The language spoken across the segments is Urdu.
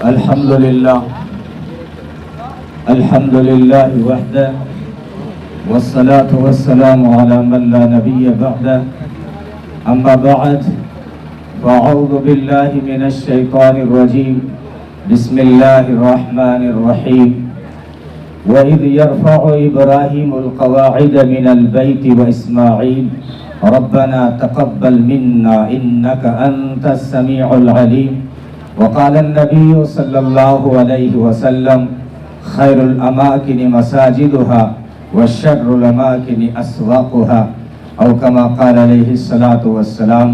الحمد للہ وحدہ والصلاة والسلام على من لا نبی بعدہ اما بعد فاعوذ باللہ من الشیطان الرجیم بسم اللہ الرحمن الرحیم وَإِذْ يَرْفَعُ إِبْرَاهِيمُ الْقَوَاعِدَ مِنَ الْبَيْتِ وَإِسْمَاعِيلُ رَبَّنَا تَقَبَّلْ مِنَّا إِنَّكَ أَنْتَ السَّمِيعُ الْعَلِيمُ وقال النبي صلى الله عليه وسلم خير الأماكن مساجدها والشر الأماكن أسواقها أو كما قال عليه الصلاة والسلام۔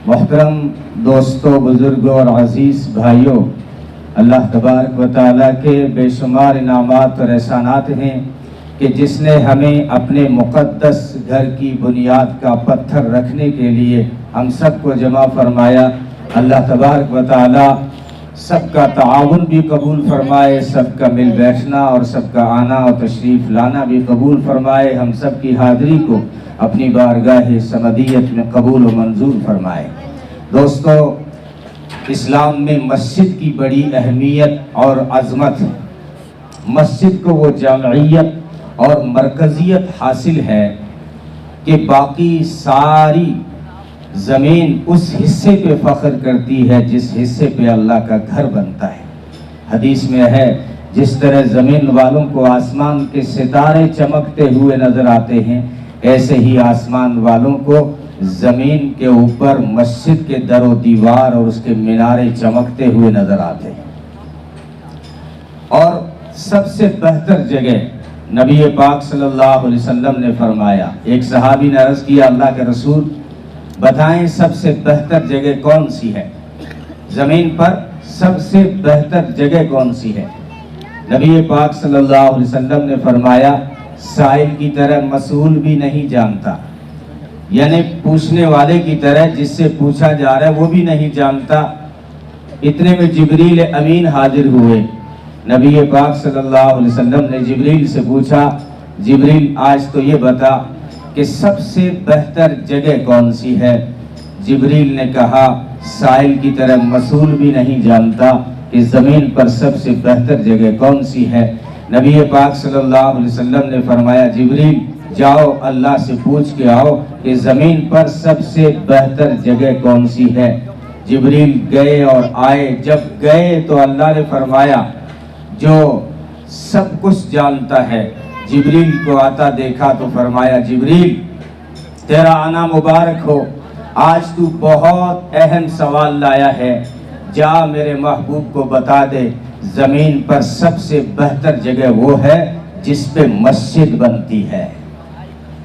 محترم دوستو، بزرگوں اور عزیز بھائیوں، اللہ تبارک و تعالیٰ کے بے شمار انعامات اور احسانات ہیں کہ جس نے ہمیں اپنے مقدس گھر کی بنیاد کا پتھر رکھنے کے لیے ہم سب کو جمع فرمایا۔ اللہ تبارک و تعالیٰ سب کا تعاون بھی قبول فرمائے، سب کا مل بیٹھنا اور سب کا آنا اور تشریف لانا بھی قبول فرمائے، ہم سب کی حاضری کو اپنی بارگاہ سمدیت میں قبول و منظور فرمائے۔ دوستو، اسلام میں مسجد کی بڑی اہمیت اور عظمت ہے۔ مسجد کو وہ جامعیت اور مرکزیت حاصل ہے کہ باقی ساری زمین اس حصے پہ فخر کرتی ہے جس حصے پہ اللہ کا گھر بنتا ہے۔ حدیث میں ہے جس طرح زمین والوں کو آسمان کے ستارے چمکتے ہوئے نظر آتے ہیں، ایسے ہی آسمان والوں کو زمین کے اوپر مسجد کے در و دیوار اور اس کے مینارے چمکتے ہوئے نظر آتے ہیں۔ اور سب سے بہتر جگہ نبی پاک صلی اللہ علیہ وسلم نے فرمایا، ایک صحابی نے عرض کیا، اللہ کے رسول بتائیں سب سے بہتر جگہ کون سی ہے؟ زمین پر سب سے بہتر جگہ کون سی ہے؟ نبی پاک صلی اللہ علیہ وسلم نے فرمایا، سائل کی طرح مسئول بھی نہیں جانتا، یعنی پوچھنے والے کی طرح جس سے پوچھا جا رہا ہے وہ بھی نہیں جانتا۔ اتنے میں جبریل امین حاضر ہوئے۔ نبی پاک صلی اللہ علیہ وسلم نے جبریل سے پوچھا، جبریل آج تو یہ بتا کہ سب سے بہتر جگہ کون سی ہے؟ جبریل نے کہا، سائل کی طرح مسئول بھی نہیں جانتا کہ زمین پر سب سے بہتر جگہ کون سی ہے۔ نبی پاک صلی اللہ علیہ وسلم نے فرمایا، جبریل جاؤ اللہ سے پوچھ کے آؤ کہ زمین پر سب سے بہتر جگہ کون سی ہے۔ جبریل گئے اور آئے، جب گئے تو اللہ نے فرمایا، جو سب کچھ جانتا ہے، جبریل کو آتا دیکھا تو فرمایا، جبریل تیرا آنا مبارک ہو، آج تو بہت اہم سوال لایا ہے، جا میرے محبوب کو بتا دے زمین پر سب سے بہتر جگہ وہ ہے جس پہ مسجد بنتی ہے۔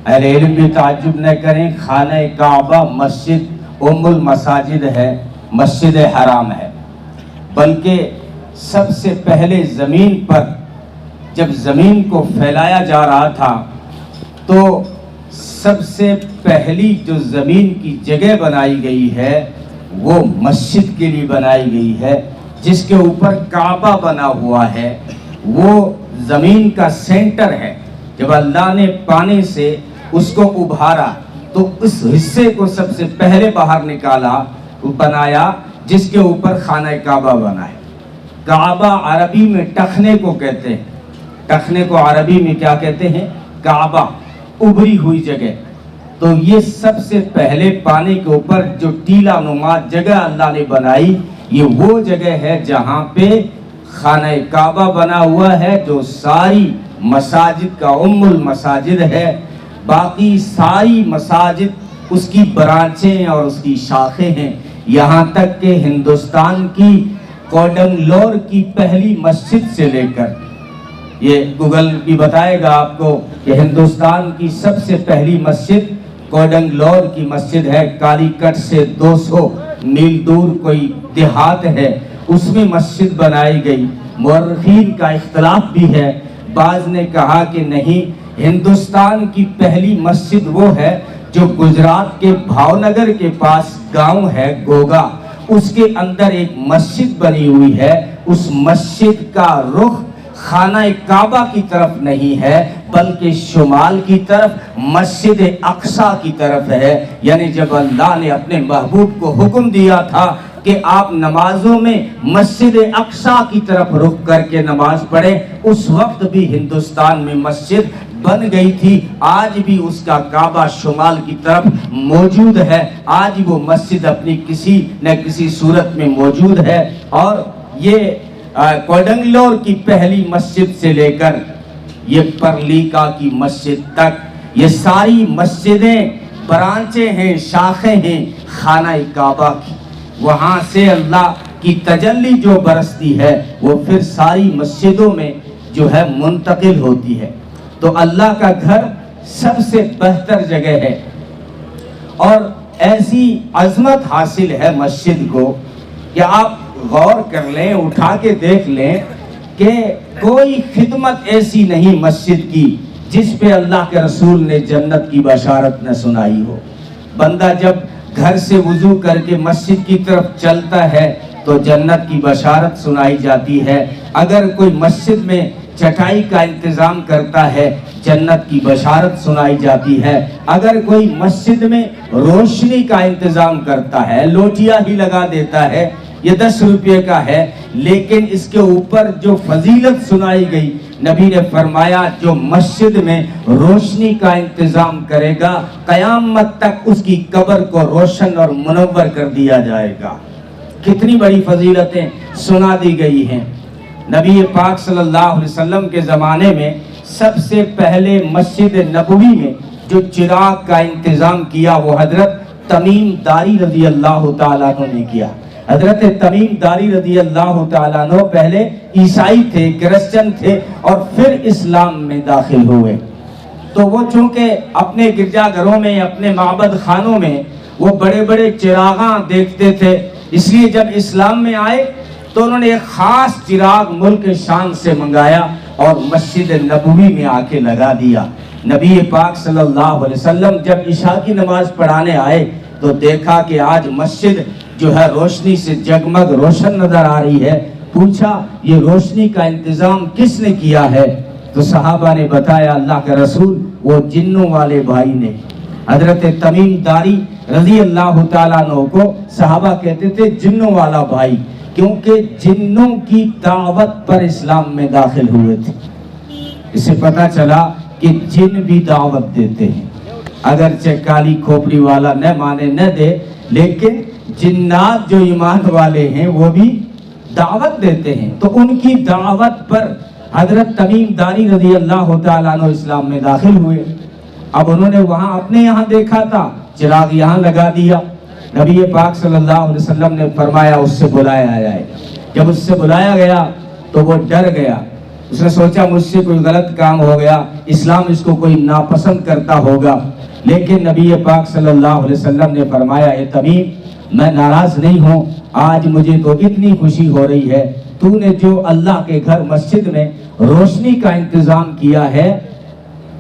اہل علم بھی تعجب نہ کریں، خانہ کعبہ مسجد ام المساجد ہے، مسجد حرام ہے، بلکہ سب سے پہلے زمین پر جب زمین کو پھیلایا جا رہا تھا تو سب سے پہلی جو زمین کی جگہ بنائی گئی ہے وہ مسجد کے لیے بنائی گئی ہے، جس کے اوپر کعبہ بنا ہوا ہے، وہ زمین کا سینٹر ہے۔ جب اللہ نے پانی سے اس کو ابھارا تو اس حصے کو سب سے پہلے باہر نکالا، بنایا، جس کے اوپر خانہ کعبہ بنا ہے۔ کعبہ عربی میں ٹخنے کو کہتے ہیں، ٹخنے کو عربی میں کیا کہتے ہیں؟ کعبہ، ابھری ہوئی جگہ۔ تو یہ سب سے پہلے پانی کے اوپر جو ٹیلا نما جگہ اللہ نے بنائی، یہ وہ جگہ ہے جہاں پہ خانہ کعبہ بنا ہوا ہے، جو ساری مساجد کا ام المساجد ہے۔ باقی ساری مساجد اس کی برانچیں اور اس کی شاخیں ہیں، یہاں تک کہ ہندوستان کی کوڈنگلور کی پہلی مسجد سے لے کر، یہ گوگل بھی بتائے گا آپ کو کہ ہندوستان کی سب سے پہلی مسجد کوڈنگلور کی مسجد ہے، کالی کٹ سے 200 میل دور کوئی دیہات ہے، اس میں مسجد بنائی گئی۔ مورخین کا اختلاف بھی ہے، بعض نے کہا کہ نہیں، ہندوستان کی پہلی مسجد وہ ہے جو گجرات کے بھاونگر کے پاس گاؤں ہے گوگا، اس کے اندر ایک مسجد بنی ہوئی ہے، اس مسجد کا رخ خانہ کعبہ کی طرف نہیں ہے بلکہ شمال کی طرف مسجد اقصی کی طرف ہے۔ یعنی جب اللہ نے اپنے محبوب کو حکم دیا تھا کہ آپ نمازوں میں مسجد اقصی کی طرف رخ کر کے نماز پڑھیں. اس وقت بھی ہندوستان میں مسجد بن گئی تھی. آج بھی اس کا کعبہ شمال کی طرف موجود ہے. آج وہ مسجد اپنی کسی نہ کسی صورت میں موجود ہے. اور یہ کوڈنگلور کی پہلی مسجد سے لے کر یہ پرلیکا کی مسجد تک یہ ساری مسجدیں برانچیں ہیں، شاخیں ہیں خانہ کعبہ کی. وہاں سے اللہ کی تجلی جو برستی ہے وہ پھر ساری مسجدوں میں جو ہے منتقل ہوتی ہے. تو اللہ کا گھر سب سے بہتر جگہ ہے. اور ایسی عظمت حاصل ہے مسجد کو کہ آپ غور کر لیں، اٹھا کے دیکھ لیں کہ کوئی خدمت ایسی نہیں مسجد کی جس پہ اللہ کے رسول نے جنت کی بشارت نہ سنائی ہو. بندہ جب گھر سے وضو کر کے مسجد کی طرف چلتا ہے تو جنت کی بشارت سنائی جاتی ہے. اگر کوئی مسجد میں چٹائی کا انتظام کرتا ہے جنت کی بشارت سنائی جاتی ہے. اگر کوئی مسجد میں روشنی کا انتظام کرتا ہے، لوٹیا ہی لگا دیتا ہے، یہ 10 روپے کا ہے، لیکن اس کے اوپر جو فضیلت سنائی گئی، نبی نے فرمایا جو مسجد میں روشنی کا انتظام کرے گا قیامت تک اس کی قبر کو روشن اور منور کر دیا جائے گا. کتنی بڑی فضیلتیں سنا دی گئی ہیں. نبی پاک صلی اللہ علیہ وسلم کے زمانے میں سب سے پہلے مسجد نبوی میں جو چراغ کا انتظام کیا وہ حضرت تمیم داری رضی اللہ تعالیٰ عنہ نے کیا. حضرت تمیم داری رضی اللہ تعالیٰ عنہ پہلے عیسائی تھے، کرسچن تھے اور پھر اسلام میں داخل ہوئے. تو وہ چونکہ اپنے گرجا گھروں میں، اپنے معبد خانوں میں وہ بڑے بڑے چراغاں دیکھتے تھے، اس لیے جب اسلام میں آئے تو انہوں نے ایک خاص چراغ ملک شام سے منگایا اور مسجد نبوی میں آ کے لگا دیا. نبی پاک صلی اللہ علیہ وسلم جب عشاء کی نماز پڑھانے آئے تو دیکھا کہ آج مسجد جو ہے روشنی سے جگمگ روشن نظر آ رہی ہے. پوچھا یہ روشنی کا انتظام کس نے کیا ہے؟ تو صحابہ نے بتایا اللہ کے رسول وہ جنوں والے بھائی نے. حضرت تمیم داری رضی اللہ تعالیٰ عنہ کو صحابہ کہتے تھے جنوں والا بھائی، کیونکہ جنوں کی دعوت پر اسلام میں داخل ہوئے تھے. اس سے پتہ چلا کہ جن بھی دعوت دیتے ہیں، اگرچہ کالی کھوپڑی والا نہ مانے نہ دے، لیکن جنات جو ایمان والے ہیں وہ بھی دعوت دیتے ہیں. تو ان کی دعوت پر حضرت تمیم داری رضی اللہ تعالیٰ عنہ اسلام میں داخل ہوئے. اب انہوں نے وہاں اپنے یہاں دیکھا تھا، چراغ یہاں لگا دیا. نبی پاک صلی اللہ علیہ وسلم نے فرمایا اس سے بلایا جائے. جب اس سے بلایا گیا تو وہ ڈر گیا. اس نے سوچا مجھ سے کوئی غلط کام ہو گیا، اسلام اس کو کوئی ناپسند کرتا ہوگا. لیکن نبی پاک صلی اللہ علیہ وسلم نے فرمایا اے تمیم میں ناراض نہیں ہوں، آج مجھے تو اتنی خوشی ہو رہی ہے، تو نے جو اللہ کے گھر مسجد میں روشنی کا انتظام کیا ہے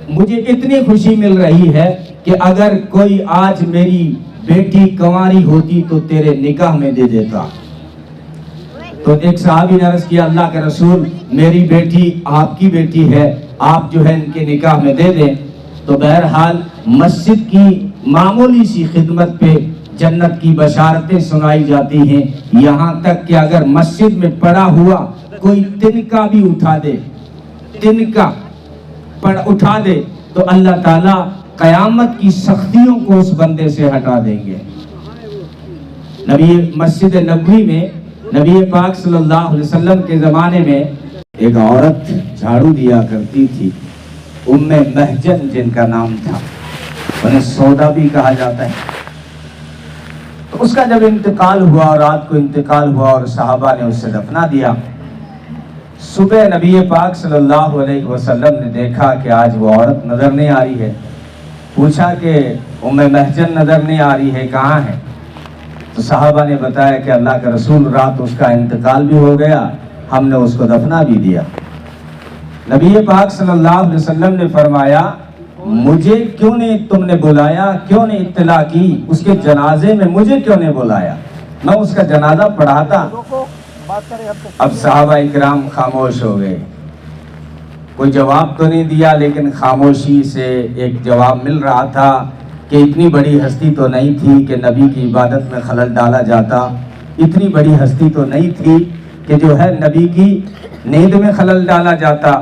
مجھے اتنی خوشی مل رہی ہے کہ اگر کوئی آج میری بیٹی کنواری ہوتی تو تیرے نکاح میں دے دیتا. تو ایک صحابی نے عرض کیا اللہ کے رسول میری بیٹی آپ کی بیٹی ہے، آپ جو ہے ان کے نکاح میں دے دیں. تو بہرحال مسجد کی معمولی سی خدمت پہ جنت کی بشارتیں سنائی جاتی ہیں. یہاں تک کہ اگر مسجد میں پڑا ہوا کوئی تنکا بھی اٹھا دے، تنکا اٹھا دے تو اللہ تعالیٰ قیامت کی سختیوں کو اس بندے سے ہٹا دیں گے. نبی مسجد نبوی میں نبی پاک صلی اللہ علیہ وسلم کے زمانے میں ایک عورت جھاڑو دیا کرتی تھی، ام محجن جن کا نام تھا، انہیں سودا بھی کہا جاتا ہے. تو اس کا جب انتقال ہوا اور رات کو انتقال ہوا اور صحابہ نے اسے دفنا دیا. صبح نبی پاک صلی اللہ علیہ وسلم نے دیکھا کہ آج وہ عورت نظر نہیں آ رہی ہے. پوچھا کہ ام محجن نظر نہیں آ رہی ہے، کہاں ہے؟ تو صحابہ نے بتایا کہ اللہ کا رسول رات اس کا انتقال بھی ہو گیا، ہم نے اس کو دفنا بھی دیا. نبی پاک صلی اللہ علیہ وسلم نے فرمایا مجھے کیوں نہیں تم نے بلایا، کیوں نہیں اطلاع کی؟ اس کے جنازے میں مجھے کیوں نہیں بلایا؟ میں اس کا جنازہ پڑھاتا. اب صحابہ اکرام خاموش ہو گئے. کوئی جواب تو نہیں دیا، لیکن خاموشی سے ایک جواب مل رہا تھا کہ اتنی بڑی ہستی تو نہیں تھی کہ نبی کی عبادت میں خلل ڈالا جاتا. اتنی بڑی ہستی تو نہیں تھی کہ جو ہے نبی کی نیند میں خلل ڈالا جاتا،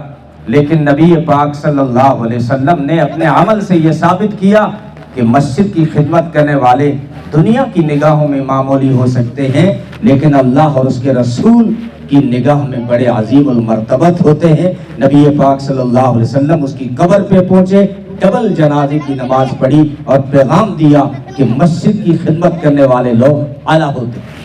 لیکن نبی پاک صلی اللہ علیہ وسلم نے اپنے عمل سے یہ ثابت کیا کہ مسجد کی خدمت کرنے والے دنیا کی نگاہوں میں معمولی ہو سکتے ہیں، لیکن اللہ اور اس کے رسول کی نگاہ میں بڑے عظیم المرتبت ہوتے ہیں۔ نبی پاک صلی اللہ علیہ وسلم اس کی قبر پہ پہنچے، ڈبل جنازے کی نماز پڑھی اور پیغام دیا کہ مسجد کی خدمت کرنے والے لوگ اعلیٰ ہوتے ہیں۔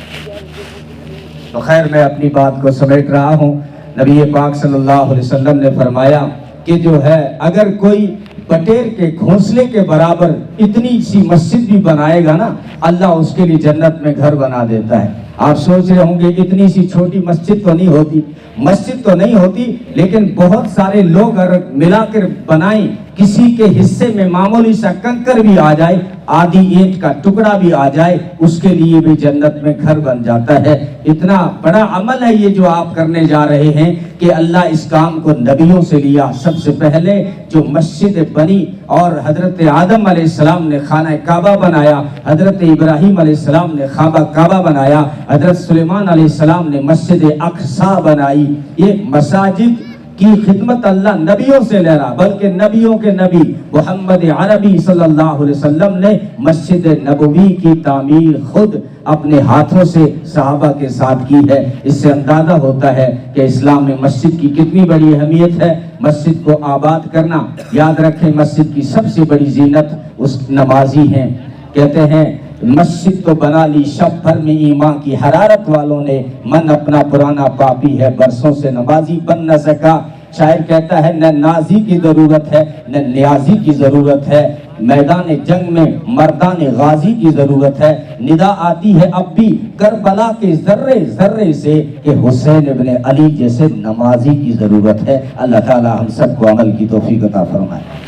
تو خیر میں اپنی بات کو سمیٹ رہا ہوں۔ نبی پاک صلی اللہ علیہ وسلم نے فرمایا کہ جو ہے اگر کوئی بٹیر کے گھونسلے کے برابر اتنی سی مسجد بھی بنائے گا نا، اللہ اس کے لیے جنت میں گھر بنا دیتا ہے۔ آپ سوچ رہے ہوں گے اتنی سی چھوٹی مسجد تو نہیں ہوتی، مسجد تو نہیں ہوتی، لیکن بہت سارے لوگ اگر ملا کر بنائیں، کسی کے حصے میں معمولی سا کنکر بھی آ جائے، آدھی اینٹ کا ٹکڑا بھی آ جائے، اس کے لیے بھی جنت میں گھر بن جاتا ہے۔ اتنا بڑا عمل ہے یہ جو آپ کرنے جا رہے ہیں کہ اللہ اس کام کو نبیوں سے لیا۔ سب سے پہلے جو مسجد بنی اور حضرت آدم علیہ السلام نے خانہ کعبہ بنایا، حضرت ابراہیم علیہ السلام نے کعبہ بنایا، حضرت سلیمان علیہ السلام نے مسجد اقصی بنائی۔ یہ مساجد کی خدمت اللہ نبیوں سے لے رہا، بلکہ نبیوں کے نبی محمد عربی صلی اللہ علیہ وسلم نے مسجد نبوی کی تعمیر خود اپنے ہاتھوں سے صحابہ کے ساتھ کی ہے۔ اس سے اندازہ ہوتا ہے کہ اسلام میں مسجد کی کتنی بڑی اہمیت ہے۔ مسجد کو آباد کرنا، یاد رکھیں مسجد کی سب سے بڑی زینت اس نمازی ہیں۔ کہتے ہیں مسجد تو بنا لی شب بھر میں ایمان کی حرارت والوں نے، من اپنا پرانا پاپی ہے برسوں سے نمازی بن نہ سکا۔ شاعر کہتا ہے نہ نازی کی ضرورت ہے نہ نیازی کی ضرورت ہے، میدان جنگ میں مردان غازی کی ضرورت ہے۔ ندا آتی ہے اب بھی کربلا کے ذرے ذرے سے کہ حسین ابن علی جیسے نمازی کی ضرورت ہے۔ اللہ تعالی ہم سب کو عمل کی توفیق عطا فرمائے۔